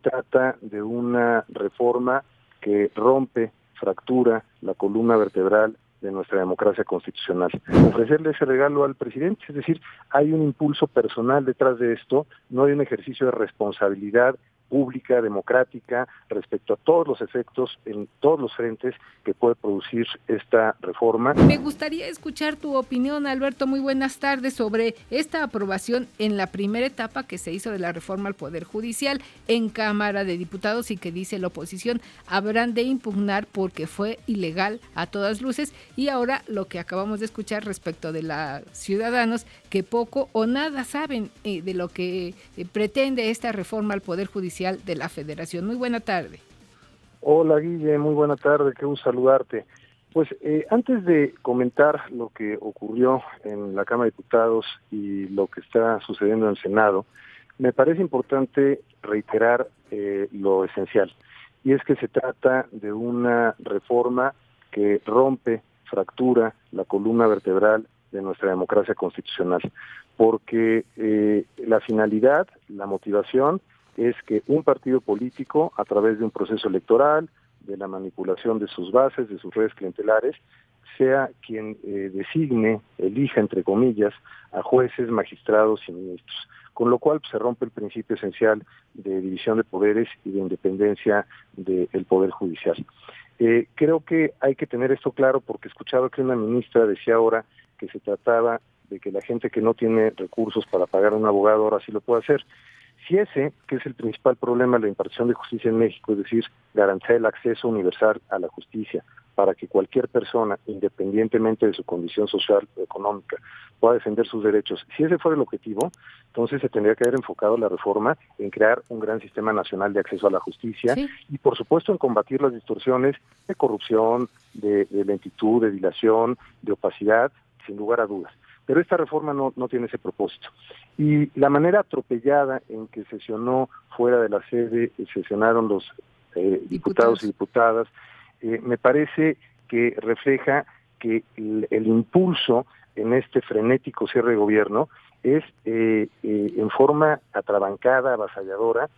trata de una reforma que rompe, fractura la columna vertebral de nuestra democracia constitucional. Ofrecerle ese regalo al presidente, es decir, hay un impulso personal detrás de esto, no hay un ejercicio de responsabilidad pública, democrática, respecto a todos los efectos en todos los frentes que puede producir esta reforma. Me gustaría escuchar tu opinión, Alberto. Muy buenas tardes, sobre esta aprobación en la primera etapa que se hizo de la reforma al Poder Judicial en Cámara de Diputados y que dice la oposición habrán de impugnar porque fue ilegal a todas luces, y ahora lo que acabamos de escuchar respecto de los ciudadanos que poco o nada saben de lo que pretende esta reforma al Poder Judicial de la Federación. Muy buena tarde. Hola Guille, muy buena tarde, qué gusto saludarte. Pues antes de comentar lo que ocurrió en la Cámara de Diputados y lo que está sucediendo en el Senado, me parece importante reiterar lo esencial, y es que se trata de una reforma que rompe, fractura la columna vertebral de nuestra democracia constitucional, porque la finalidad, la motivación, es que un partido político, a través de un proceso electoral, de la manipulación de sus bases, de sus redes clientelares, sea quien designe, elija, entre comillas, a jueces, magistrados y ministros. Con lo cual se rompe el principio esencial de división de poderes y de independencia del Poder Judicial. Creo que hay que tener esto claro, porque escuchaba que una ministra decía ahora que se trataba de que la gente que no tiene recursos para pagar a un abogado ahora sí lo puede hacer. Si ese, que es el principal problema de la impartición de justicia en México, es decir, garantizar el acceso universal a la justicia para que cualquier persona, independientemente de su condición social o económica, pueda defender sus derechos, si ese fuera el objetivo, entonces se tendría que haber enfocado la reforma en crear un gran sistema nacional de acceso a la justicia, sí, y por supuesto en combatir las distorsiones de corrupción, de lentitud, de dilación, de opacidad, sin lugar a dudas. Pero esta reforma no tiene ese propósito. Y la manera atropellada en que sesionó fuera de la sede, sesionaron los diputados y diputadas, me parece que refleja que el impulso en este frenético cierre de gobierno es en forma atrabancada, avasalladora,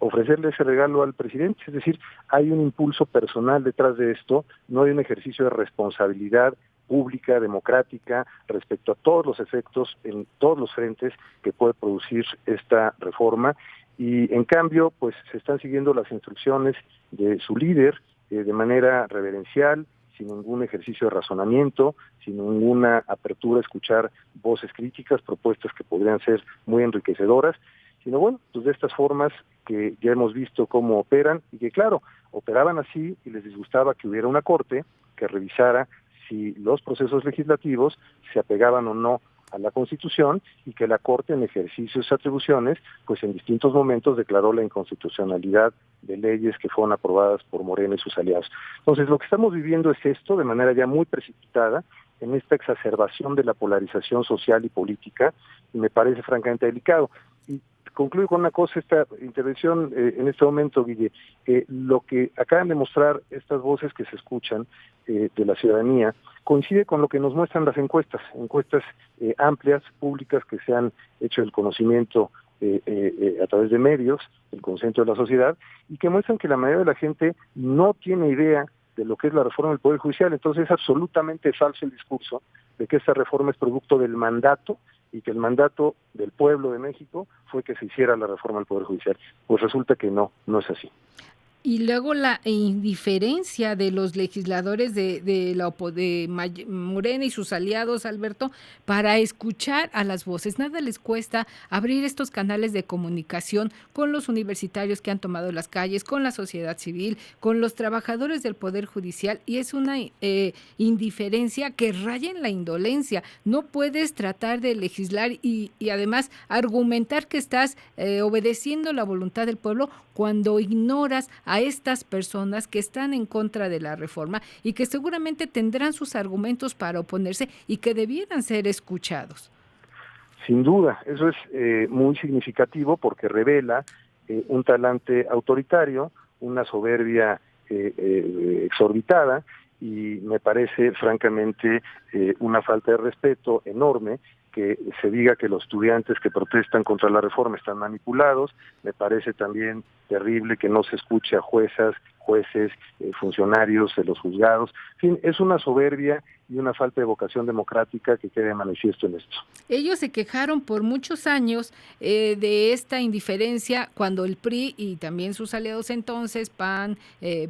ofrecerle ese regalo al presidente. Es decir, hay un impulso personal detrás de esto, no hay un ejercicio de responsabilidad pública, democrática, respecto a todos los efectos en todos los frentes que puede producir esta reforma, y en cambio pues se están siguiendo las instrucciones de su líder de manera reverencial, sin ningún ejercicio de razonamiento, sin ninguna apertura a escuchar voces críticas, propuestas que podrían ser muy enriquecedoras, sino bueno, pues de estas formas que ya hemos visto cómo operan, y que claro, operaban así y les disgustaba que hubiera una corte que revisara si los procesos legislativos se apegaban o no a la Constitución, y que la Corte, en ejercicio de sus atribuciones, pues en distintos momentos declaró la inconstitucionalidad de leyes que fueron aprobadas por Morena y sus aliados. Entonces, lo que estamos viviendo es esto, de manera ya muy precipitada, en esta exacerbación de la polarización social y política, y me parece francamente delicado. Y concluyo con una cosa, esta intervención en este momento, Guille, lo que acaban de mostrar estas voces que se escuchan de la ciudadanía, coincide con lo que nos muestran las encuestas amplias, públicas, que se han hecho el conocimiento a través de medios, el consenso de la sociedad, y que muestran que la mayoría de la gente no tiene idea de lo que es la reforma del Poder Judicial. Entonces es absolutamente falso el discurso de que esta reforma es producto del mandato, y que el mandato del pueblo de México fue que se hiciera la reforma del Poder Judicial. Pues resulta que no es así. Y luego la indiferencia de los legisladores de Morena y sus aliados, Alberto, para escuchar a las voces. Nada les cuesta abrir estos canales de comunicación con los universitarios que han tomado las calles, con la sociedad civil, con los trabajadores del Poder Judicial, y es una indiferencia que raya en la indolencia. No puedes tratar de legislar y además argumentar que estás obedeciendo la voluntad del pueblo cuando ignoras a estas personas que están en contra de la reforma y que seguramente tendrán sus argumentos para oponerse y que debieran ser escuchados. Sin duda, eso es muy significativo, porque revela un talante autoritario, una soberbia exorbitada, y me parece francamente una falta de respeto enorme que se diga que los estudiantes que protestan contra la reforma están manipulados. Me parece también terrible que no se escuche a jueces, funcionarios de los juzgados. En fin, es una soberbia y una falta de vocación democrática que quede de manifiesto en esto. Ellos se quejaron por muchos años de esta indiferencia cuando el PRI y también sus aliados entonces, PAN,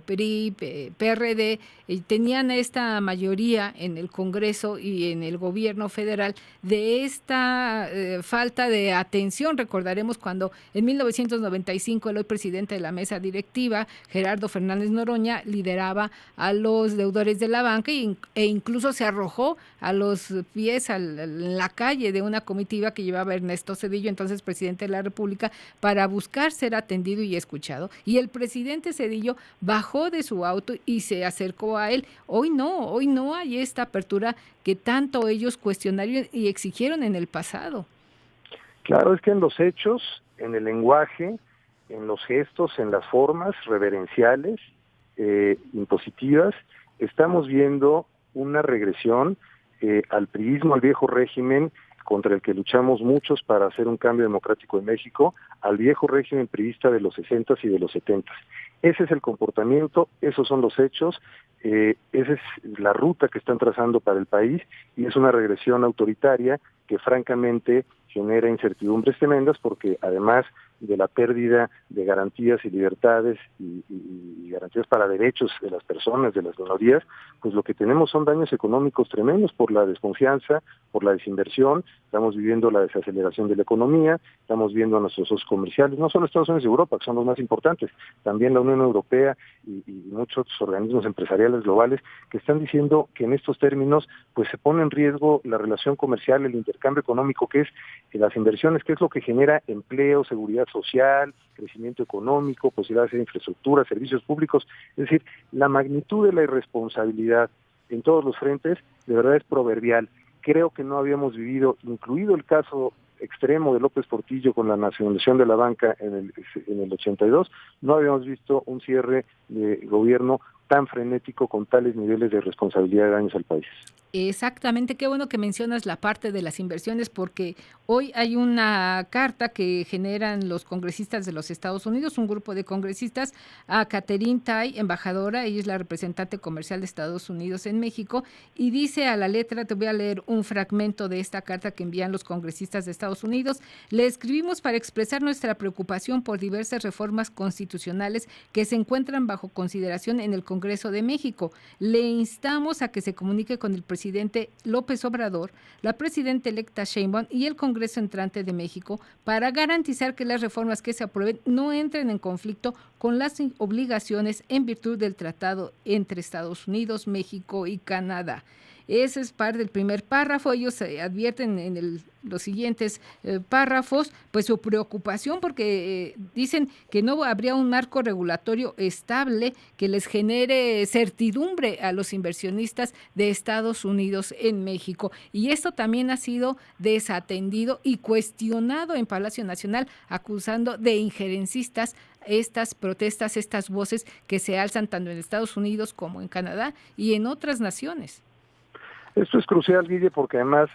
PRI, PRD, tenían esta mayoría en el Congreso y en el gobierno federal de esta falta de atención. Recordaremos cuando en 1995 el hoy presidente de la mesa directiva, Gerardo Fernández Noroña, lideraba a los deudores de la banca e incluso se arrojó a los pies en la calle de una comitiva que llevaba Ernesto Zedillo, entonces presidente de la República, para buscar ser atendido y escuchado. Y el presidente Zedillo bajó de su auto y se acercó a él. Hoy no hay esta apertura que tanto ellos cuestionaron y exigieron en el pasado. Claro, es que en los hechos, en el lenguaje, en los gestos, en las formas reverenciales, impositivas, estamos viendo una regresión al priismo, al viejo régimen contra el que luchamos muchos para hacer un cambio democrático en México, al viejo régimen priista de los 60s y de los 70s. Ese es el comportamiento, esos son los hechos, esa es la ruta que están trazando para el país y es una regresión autoritaria que francamente genera incertidumbres tremendas porque además de la pérdida de garantías y libertades y garantías para derechos de las personas, de las minorías, pues lo que tenemos son daños económicos tremendos por la desconfianza, por la desinversión, estamos viviendo la desaceleración de la economía, estamos viendo a nuestros socios comerciales, no solo Estados Unidos y Europa, que son los más importantes, también la Unión Europea y muchos otros organismos empresariales globales que están diciendo que en estos términos pues se pone en riesgo la relación comercial, el intercambio económico, que es las inversiones, que es lo que genera empleo, seguridad social, crecimiento económico, posibilidades de infraestructura, servicios públicos. Es decir, la magnitud de la irresponsabilidad en todos los frentes de verdad es proverbial. Creo que no habíamos vivido, incluido el caso extremo de López Portillo con la nacionalización de la banca en el 82, no habíamos visto un cierre de gobierno tan frenético con tales niveles de responsabilidad de daños al país. Exactamente, qué bueno que mencionas la parte de las inversiones porque hoy hay una carta que generan los congresistas de los Estados Unidos, un grupo de congresistas, a Katherine Tai, embajadora, ella es la representante comercial de Estados Unidos en México, y dice a la letra, te voy a leer un fragmento de esta carta que envían los congresistas de Estados Unidos. Le escribimos para expresar nuestra preocupación por diversas reformas constitucionales que se encuentran bajo consideración en el Congreso de México. Le instamos a que se comunique con el presidente López Obrador, la presidenta electa Sheinbaum y el Congreso entrante de México para garantizar que las reformas que se aprueben no entren en conflicto con las obligaciones en virtud del tratado entre Estados Unidos, México y Canadá. Ese es parte del primer párrafo. Ellos advierten en los siguientes párrafos pues su preocupación porque dicen que no habría un marco regulatorio estable que les genere certidumbre a los inversionistas de Estados Unidos en México. Y esto también ha sido desatendido y cuestionado en Palacio Nacional, acusando de injerencistas estas protestas, estas voces que se alzan tanto en Estados Unidos como en Canadá y en otras naciones. Esto es crucial, Guille, porque además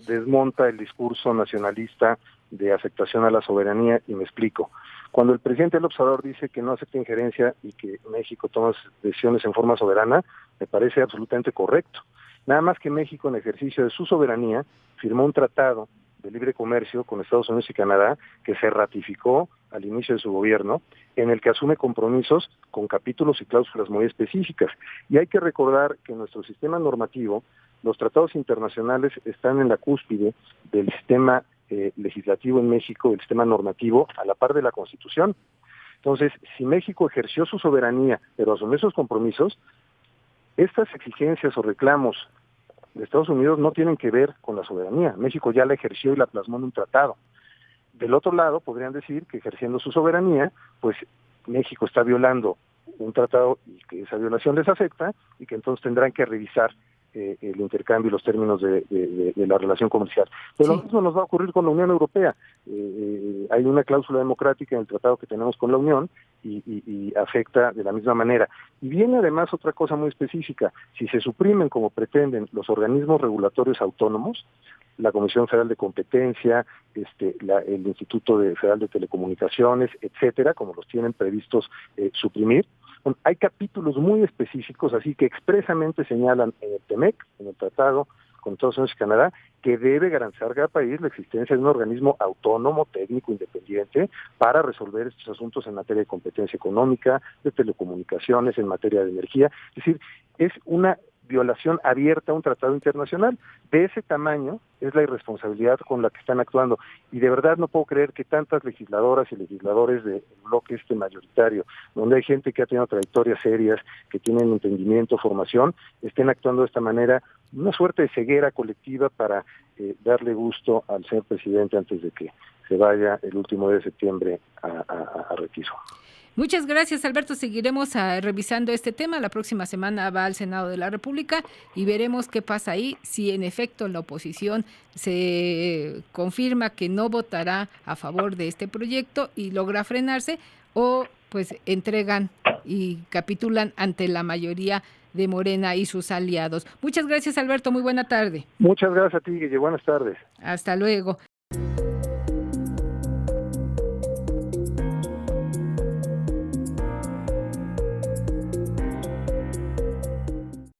desmonta el discurso nacionalista de afectación a la soberanía, y me explico. Cuando el presidente López Obrador dice que no acepta injerencia y que México toma decisiones en forma soberana, me parece absolutamente correcto. Nada más que México, en ejercicio de su soberanía, firmó un tratado de libre comercio con Estados Unidos y Canadá que se ratificó al inicio de su gobierno, en el que asume compromisos con capítulos y cláusulas muy específicas. Y hay que recordar que en nuestro sistema normativo, los tratados internacionales están en la cúspide del sistema legislativo en México, del sistema normativo, a la par de la Constitución. Entonces, si México ejerció su soberanía, pero asumió esos compromisos, estas exigencias o reclamos de Estados Unidos no tienen que ver con la soberanía. México ya la ejerció y la plasmó en un tratado. Del otro lado, podrían decir que ejerciendo su soberanía, pues México está violando un tratado y que esa violación les afecta y que entonces tendrán que revisar el intercambio y los términos de la relación comercial. Pero lo mismo nos va a ocurrir con la Unión Europea. Hay una cláusula democrática en el tratado que tenemos con la Unión y afecta de la misma manera. Y viene además otra cosa muy específica. Si se suprimen, como pretenden, los organismos regulatorios autónomos, la Comisión Federal de Competencia, el Instituto Federal de Telecomunicaciones, etcétera, como los tienen previstos suprimir. Bueno, hay capítulos muy específicos, así que expresamente señalan en el TEMEC, en el Tratado con Estados Unidos y Canadá, que debe garantizar cada país la existencia de un organismo autónomo, técnico, independiente, para resolver estos asuntos en materia de competencia económica, de telecomunicaciones, en materia de energía. Es decir, es una violación abierta a un tratado internacional. De ese tamaño es la irresponsabilidad con la que están actuando. Y de verdad no puedo creer que tantas legisladoras y legisladores del bloque mayoritario, donde hay gente que ha tenido trayectorias serias, que tienen entendimiento, formación, estén actuando de esta manera, una suerte de ceguera colectiva para darle gusto al señor presidente antes de que se vaya el último día de septiembre a retiro. Muchas gracias, Alberto. Seguiremos revisando este tema. La próxima semana va al Senado de la República y veremos qué pasa ahí, si en efecto la oposición se confirma que no votará a favor de este proyecto y logra frenarse, o pues entregan y capitulan ante la mayoría de Morena y sus aliados. Muchas gracias, Alberto. Muy buena tarde. Muchas gracias a ti, Guille. Buenas tardes. Hasta luego.